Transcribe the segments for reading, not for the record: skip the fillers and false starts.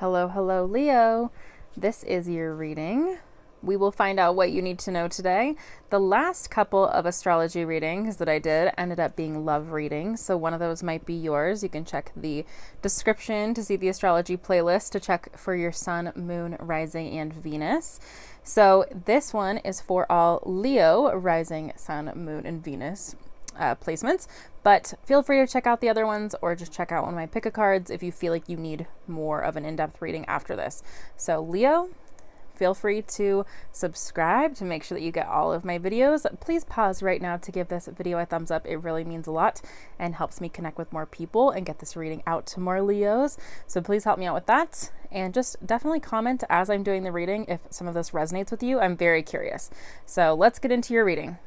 Hello, hello, Leo. This is your reading. We will find out what you need to know today. The last couple of astrology readings that I did ended up being love readings, so one of those might be yours. You can check the description to see the astrology playlist to check for your sun, moon, rising, and Venus. So this one is for all Leo, rising, sun, moon, and Venus placements, but feel free to check out the other ones or just check out one of my pick-a-cards if you feel like you need more of an in-depth reading after this. So Leo, feel free to subscribe to make sure that you get all of my videos. Please pause right now to give this video a thumbs up. It really means a lot and helps me connect with more people and get this reading out to more Leos. So please help me out with that. And just definitely comment as I'm doing the reading if some of this resonates with you. I'm very curious. So let's get into your reading.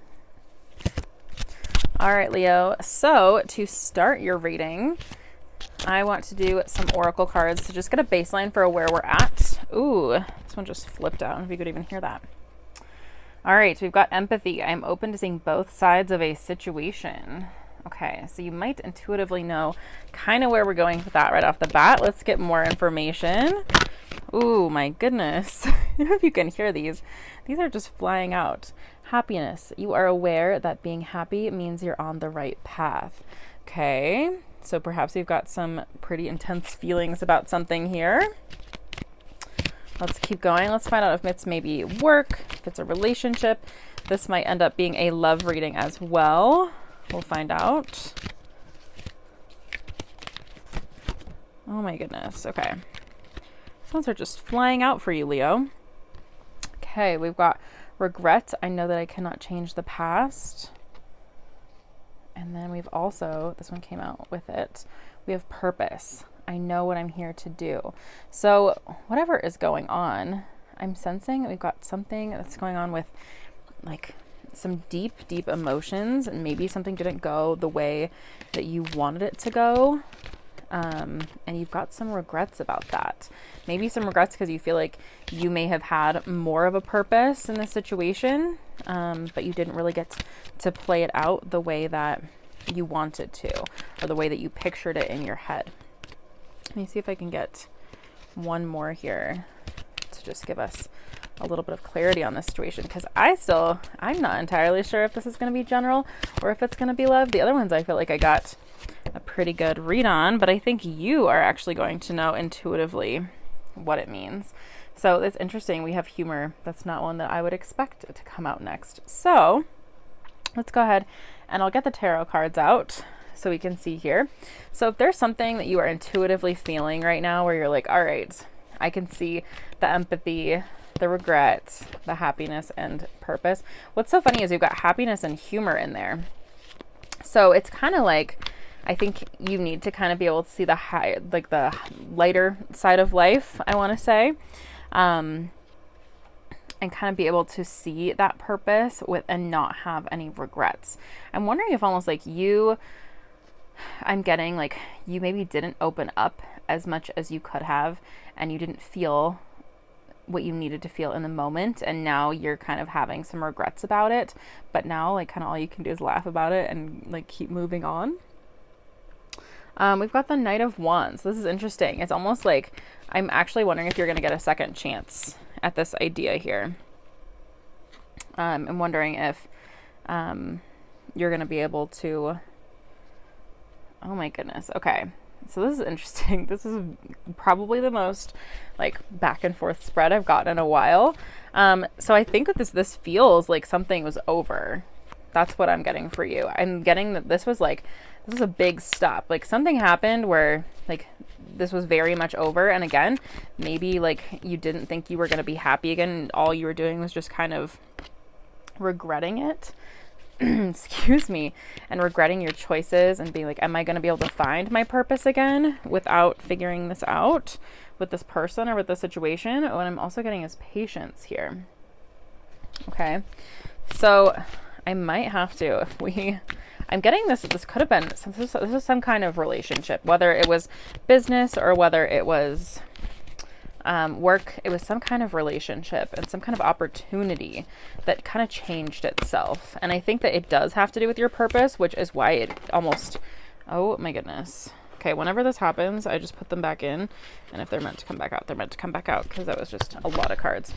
All right, Leo. So to start your reading, I want to do some oracle cards to just get a baseline for where we're at. Ooh, this one just flipped out. I don't know if you could even hear that. All right, we've got empathy. I'm open to seeing both sides of a situation. Okay, so you might intuitively know kind of where we're going with that right off the bat. Let's get more information. Ooh, my goodness. I don't know if you can hear these. These are just flying out. Happiness. You are aware that being happy means you're on the right path. Okay, so perhaps you've got some pretty intense feelings about something here. Let's keep going. Let's find out if it's maybe work, if it's a relationship. This might end up being a love reading as well. We'll find out. Oh my goodness. Okay. These ones are just flying out for you, Leo. Okay, we've got regret. I know that I cannot change the past. And then we've also, this one came out with it, we have purpose. I know what I'm here to do. So whatever is going on, I'm sensing we've got something that's going on with like some deep, deep emotions, and maybe something didn't go the way that you wanted it to go. And you've got some regrets about that. Maybe some regrets because you feel like you may have had more of a purpose in this situation, but you didn't really get to play it out the way that you wanted to, or the way that you pictured it in your head. Let me see if I can get one more here to just give us a little bit of clarity on this situation, because I'm not entirely sure if this is going to be general or if it's going to be love. The other ones I feel like I got a pretty good read on, but I think you are actually going to know intuitively what it means. So it's interesting. We have humor. That's not one that I would expect to come out next. So let's go ahead and I'll get the tarot cards out so we can see here. So if there's something that you are intuitively feeling right now where you're like, all right, I can see the empathy, the regret, the happiness, and purpose. What's so funny is you've got happiness and humor in there. So it's kind of like, I think you need to kind of be able to see the the lighter side of life, I want to say, and kind of be able to see that purpose and not have any regrets. I'm wondering if almost like I'm getting like you maybe didn't open up as much as you could have, and you didn't feel what you needed to feel in the moment, and now you're kind of having some regrets about it, but now like kind of all you can do is laugh about it and like keep moving on. We've got the Knight of Wands. This is interesting. It's almost like I'm actually wondering if you're going to get a second chance at this idea here. I'm wondering if you're going to be able to... Oh my goodness. Okay. So this is interesting. This is probably the most like back and forth spread I've gotten in a while. So I think that this feels like something was over. That's what I'm getting for you. I'm getting that this was a big stop. Like something happened where like this was very much over. And again, maybe like you didn't think you were going to be happy again. And all you were doing was just kind of regretting it. Excuse me. And regretting your choices and being like, am I going to be able to find my purpose again without figuring this out with this person or with the situation? What I'm also getting is patience here. Okay. So I might have to, I'm getting this could have been, this is some kind of relationship, whether it was business or whether it was work. It was some kind of relationship and some kind of opportunity that kind of changed itself. And I think that it does have to do with your purpose, which is why it almost, oh my goodness. Okay, Okay, whenever this happens, I just put them back in. And if they're meant to come back out, they're meant to come back out, because that was just a lot of cards.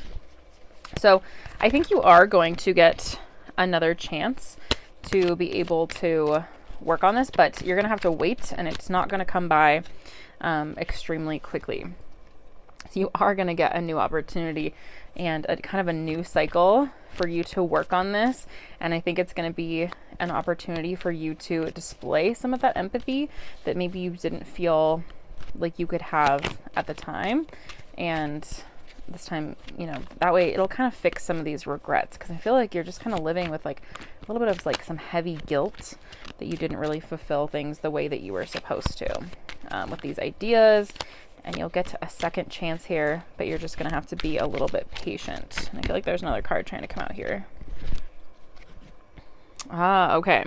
So I think you are going to get another chance to be able to work on this, but you're going to have to wait, and it's not going to come by extremely quickly. So you are going to get a new opportunity and a kind of a new cycle for you to work on this. And I think it's going to be an opportunity for you to display some of that empathy that maybe you didn't feel like you could have at the time. And this time, you know, that way it'll kind of fix some of these regrets, because I feel like you're just kind of living with like a little bit of like some heavy guilt that you didn't really fulfill things the way that you were supposed to with these ideas. And you'll get a second chance here, but you're just going to have to be a little bit patient. And I feel like there's another card trying to come out here. Okay.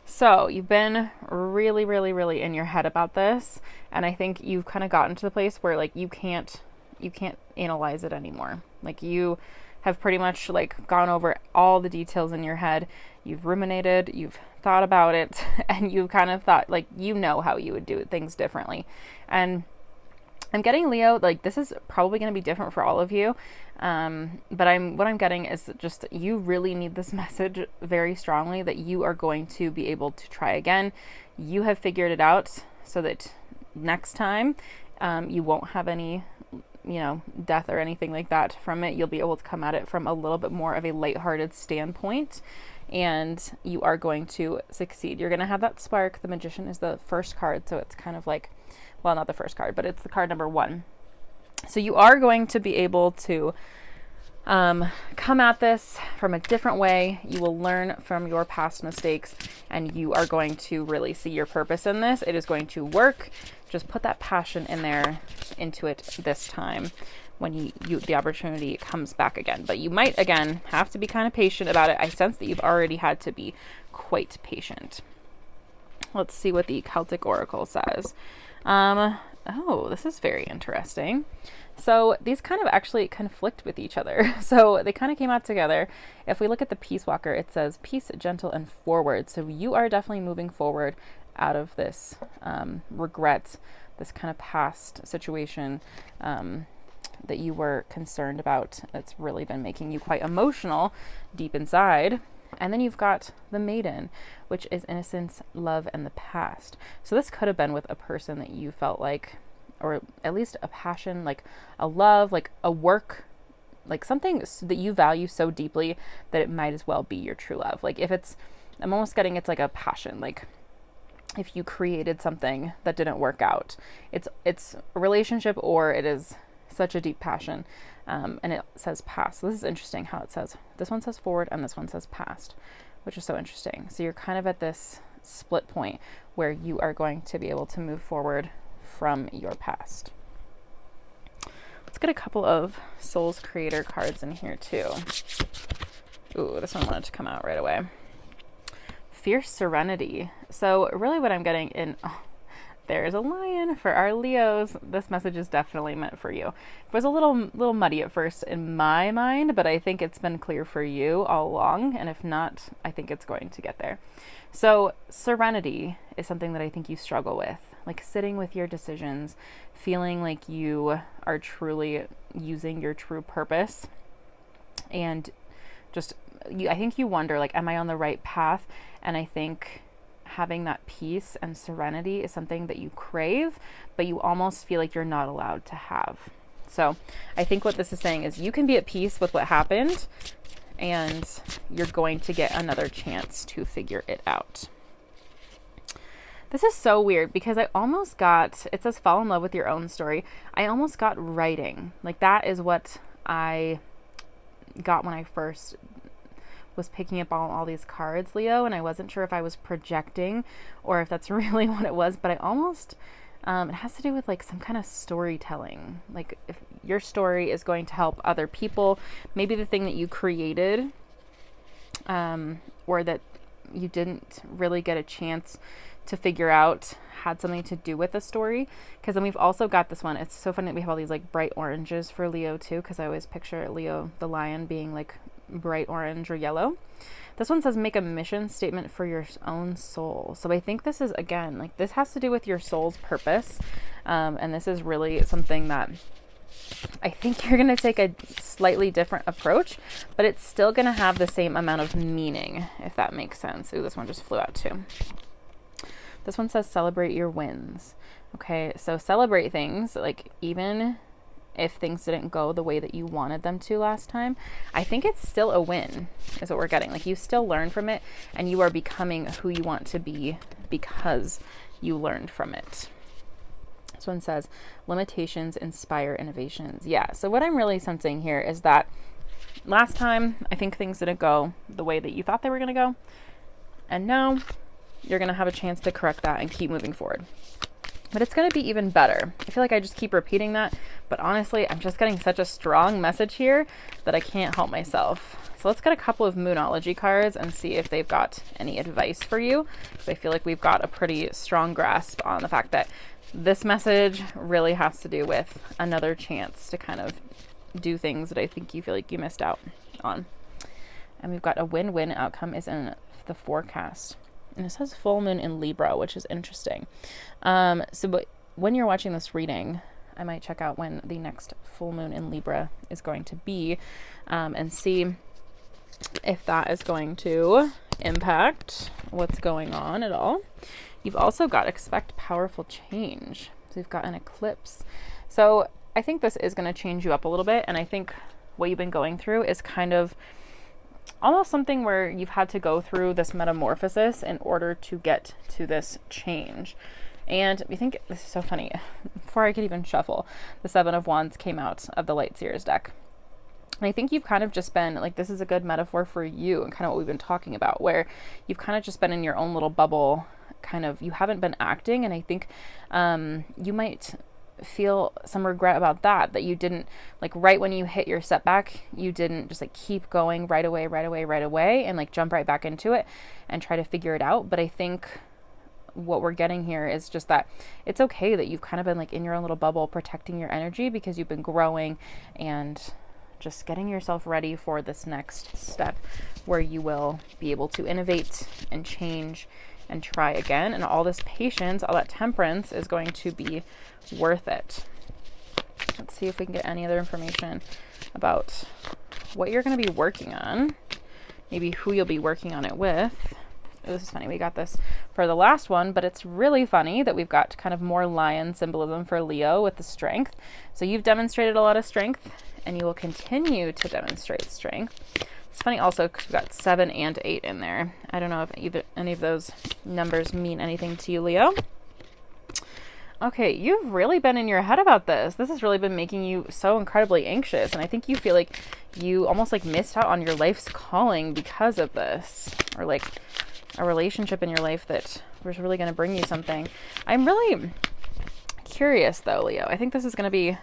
So you've been really, really, really in your head about this. And I think you've kind of gotten to the place where like you can't analyze it anymore. Like you have pretty much like gone over all the details in your head. You've ruminated, you've thought about it, and you've kind of thought like, you know how you would do things differently. And I'm getting, Leo, like this is probably going to be different for all of you. But what I'm getting is just you really need this message very strongly that you are going to be able to try again. You have figured it out so that next time you won't have any, you know, death or anything like that from it. You'll be able to come at it from a little bit more of a lighthearted standpoint, and you are going to succeed. You're going to have that spark. The Magician is the first card, so it's kind of like, well, not the first card, but it's the card number 1. So you are going to be able to come at this from a different way. You will learn from your past mistakes, and you are going to really see your purpose in this. It is going to work. Just put that passion in there, into it this time when the opportunity comes back again. But you might, again, have to be kind of patient about it. I sense that you've already had to be quite patient. Let's see what the Celtic Oracle says. Oh, this is very interesting. So these kind of actually conflict with each other. So they kind of came out together. If we look at the Peace Walker, it says peace, gentle, and forward. So you are definitely moving forward out of this regret, this kind of past situation that you were concerned about. That's really been making you quite emotional deep inside. And then you've got the Maiden, which is innocence, love, and the past. So this could have been with a person that you felt like, or at least a passion, like a love, like a work, like something that you value so deeply that it might as well be your true love. Like if it's, I'm almost getting it's like a passion, like if you created something that didn't work out, it's a relationship, or it is such a deep passion. And it says past. So this is interesting how it says, this one says forward and this one says past, which is so interesting. So you're kind of at this split point where you are going to be able to move forward from your past. Let's get a couple of Soul's Creator cards in here too. Ooh, this one wanted to come out right away. Fierce Serenity. So really what I'm getting in, there's a lion for our Leos. This message is definitely meant for you. It was a little muddy at first in my mind, but I think it's been clear for you all along. And if not, I think it's going to get there. So serenity is something that I think you struggle with, like sitting with your decisions, feeling like you are truly using your true purpose. And just, I think you wonder, like, am I on the right path? And I think having that peace and serenity is something that you crave, but you almost feel like you're not allowed to have. So I think what this is saying is you can be at peace with what happened, and you're going to get another chance to figure it out. This is so weird because I almost got, it says fall in love with your own story. I almost got writing. Like that is what I got when I first was picking up all these cards, Leo, and I wasn't sure if I was projecting or if that's really what it was, but I almost, it has to do with like some kind of storytelling. Like if your story is going to help other people, maybe the thing that you created, or that you didn't really get a chance to figure out had something to do with the story. Because then we've also got this one. It's so funny that we have all these like bright oranges for Leo too, because I always picture Leo, the lion, being like bright orange or yellow. This one says make a mission statement for your own soul. So I think this is, again, like this has to do with your soul's purpose. And this is really something that I think you're going to take a slightly different approach, but it's still going to have the same amount of meaning, if that makes sense. Ooh, this one just flew out too. This one says celebrate your wins. Okay, so celebrate things, like even if things didn't go the way that you wanted them to last time. I think it's still a win, is what we're getting. Like you still learn from it, and you are becoming who you want to be because you learned from it. This one says limitations inspire innovations. Yeah, so what I'm really sensing here is that last time I think things didn't go the way that you thought they were going to go, and now you're going to have a chance to correct that and keep moving forward. But it's going to be even better. I feel like I just keep repeating that, but honestly, I'm just getting such a strong message here that I can't help myself. So let's get a couple of Moonology cards and see if they've got any advice for you. Because I feel like we've got a pretty strong grasp on the fact that this message really has to do with another chance to kind of do things that I think you feel like you missed out on. And we've got a win-win outcome is in the forecast. And it says full moon in Libra, which is interesting. But when you're watching this reading, I might check out when the next full moon in Libra is going to be, and see if that is going to impact what's going on at all. You've also got expect powerful change. So you've got an eclipse. So I think this is going to change you up a little bit. And I think what you've been going through is kind of almost something where you've had to go through this metamorphosis in order to get to this change. And you think, this is so funny, before I could even shuffle, the Seven of Wands came out of the Light Seers deck. And I think you've kind of just been, like, this is a good metaphor for you and kind of what we've been talking about, where you've kind of just been in your own little bubble, kind of, you haven't been acting. And I think you might feel some regret about that you didn't, like, right when you hit your setback, you didn't just like keep going right away and like jump right back into it and try to figure it out. But I think what we're getting here is just that it's okay that you've kind of been like in your own little bubble, protecting your energy because you've been growing and just getting yourself ready for this next step where you will be able to innovate and change and try again. And all this patience, all that temperance is going to be worth it. Let's see if we can get any other information about what you're going to be working on, maybe who you'll be working on it with. Oh, this is funny. We got this for the last one, but it's really funny that we've got kind of more lion symbolism for Leo with the strength. So you've demonstrated a lot of strength and you will continue to demonstrate strength. It's funny also because we've got 7 and 8 in there. I don't know if any of those numbers mean anything to you, Leo. Okay, you've really been in your head about this. This has really been making you so incredibly anxious. And I think you feel like you almost like missed out on your life's calling because of this. Or like a relationship in your life that was really going to bring you something. I'm really curious though, Leo. I think this is going to be,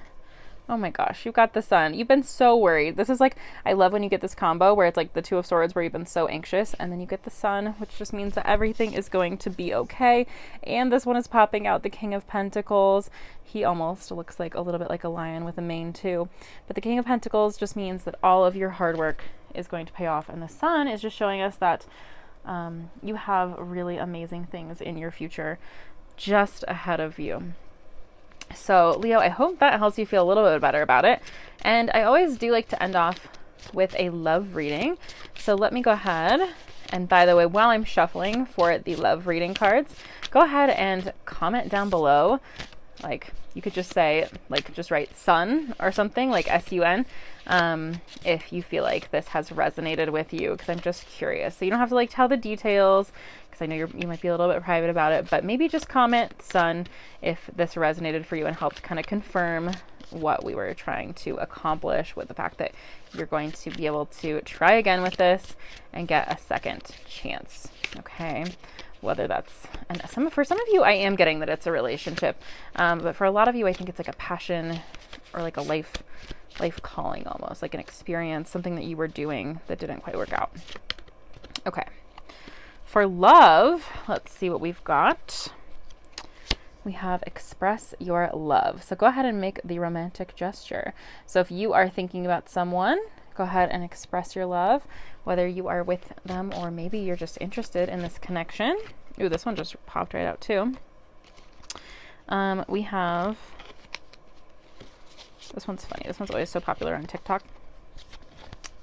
oh my gosh, you've got the Sun. You've been so worried. This is like, I love when you get this combo where it's like the Two of Swords where you've been so anxious, and then you get the Sun, which just means that everything is going to be okay. And this one is popping out, the King of Pentacles. He almost looks like a little bit like a lion with a mane too. But the King of Pentacles just means that all of your hard work is going to pay off. And the Sun is just showing us that you have really amazing things in your future just ahead of you. So Leo, I hope that helps you feel a little bit better about it. And I always do like to end off with a love reading. So let me go ahead. And by the way, while I'm shuffling for the love reading cards, go ahead and comment down below. Like you could just say, like, just write sun or something, like S-U-N, if you feel like this has resonated with you, because I'm just curious. So you don't have to like tell the details, because I know you might be a little bit private about it, but maybe just comment sun if this resonated for you and helped kind of confirm what we were trying to accomplish with the fact that you're going to be able to try again with this and get a second chance. Okay. Whether that's, and for some of you, I am getting that it's a relationship. But for a lot of you, I think it's like a passion or like a life calling, almost like an experience, something that you were doing that didn't quite work out. Okay. For love, let's see what we've got. We have express your love. So go ahead and make the romantic gesture. So if you are thinking about someone, go ahead and express your love, whether you are with them or maybe you're just interested in this connection. Ooh, this one just popped right out too. We have, this one's funny. This one's always so popular on TikTok.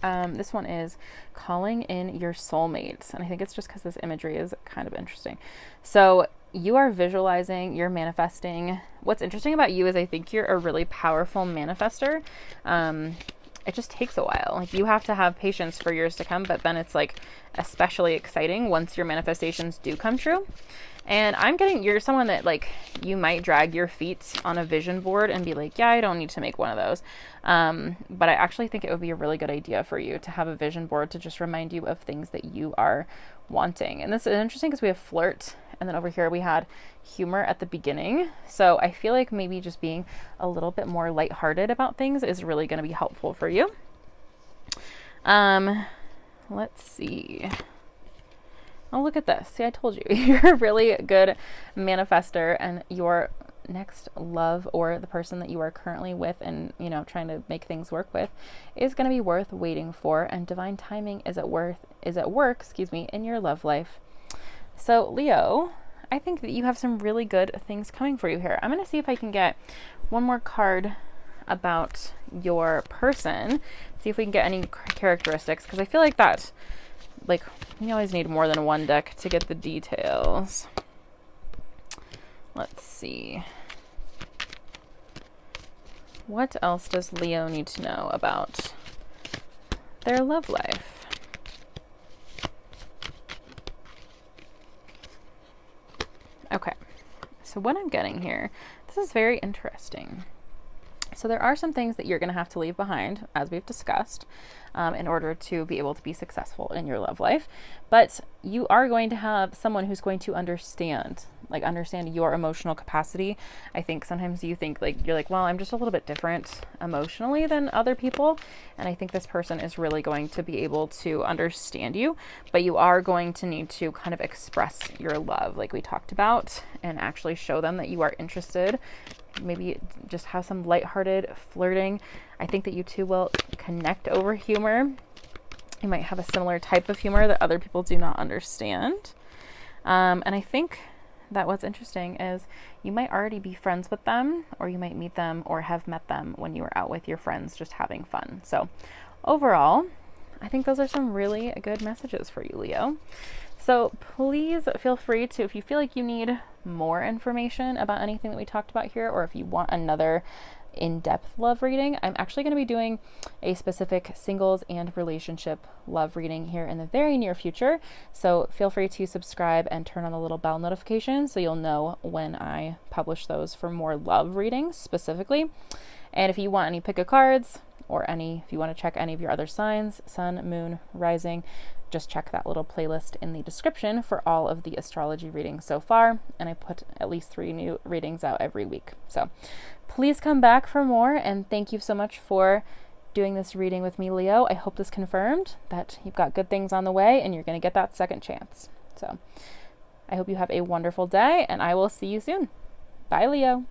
This one is calling in your soulmates. And I think it's just because this imagery is kind of interesting. So you are visualizing, you're manifesting. What's interesting about you is I think you're a really powerful manifester. It just takes a while. Like, you have to have patience for years to come, but then it's like especially exciting once your manifestations do come true. And I'm getting, you're someone that, like, you might drag your feet on a vision board and be like, yeah, I don't need to make one of those. But I actually think it would be a really good idea for you to have a vision board to just remind you of things that you are wanting. And this is interesting because we have flirt, and then over here we had humor at the beginning. So I feel like maybe just being a little bit more lighthearted about things is really going to be helpful for you. Let's see. Oh, look at this. See, I told you, you're a really good manifester, and your next love, or the person that you are currently with and, you know, trying to make things work with, is going to be worth waiting for, and divine timing is at work, in your love life. So Leo, I think that you have some really good things coming for you here. I'm going to see if I can get one more card about your person, see if we can get any characteristics, because I feel like that, like, you always need more than one deck to get the details. Let's see. What else does Leo need to know about their love life? Okay, so what I'm getting here, this is very interesting. So there are some things that you're going to have to leave behind, as we've discussed, in order to be able to be successful in your love life. But you are going to have someone who's going to understand your emotional capacity. I think sometimes you think, like, you're like, well, I'm just a little bit different emotionally than other people. And I think this person is really going to be able to understand you, but you are going to need to kind of express your love, like we talked about, and actually show them that you are interested. Maybe just have some lighthearted flirting. I think that you two will connect over humor. You might have a similar type of humor that other people do not understand. And I think that what's interesting is you might already be friends with them, or you might meet them or have met them when you were out with your friends just having fun. So overall, I think those are some really good messages for you, Leo. So please feel free to, if you feel like you need more information about anything that we talked about here, or if you want another in-depth love reading, I'm actually going to be doing a specific singles and relationship love reading here in the very near future. So feel free to subscribe and turn on the little bell notification so you'll know when I publish those for more love readings specifically. And if you want any pick of cards, or if you want to check any of your other signs, sun, moon, rising, just check that little playlist in the description for all of the astrology readings so far. And I put at least 3 new readings out every week. So please come back for more. And thank you so much for doing this reading with me, Leo. I hope this confirmed that you've got good things on the way and you're going to get that second chance. So I hope you have a wonderful day, and I will see you soon. Bye, Leo.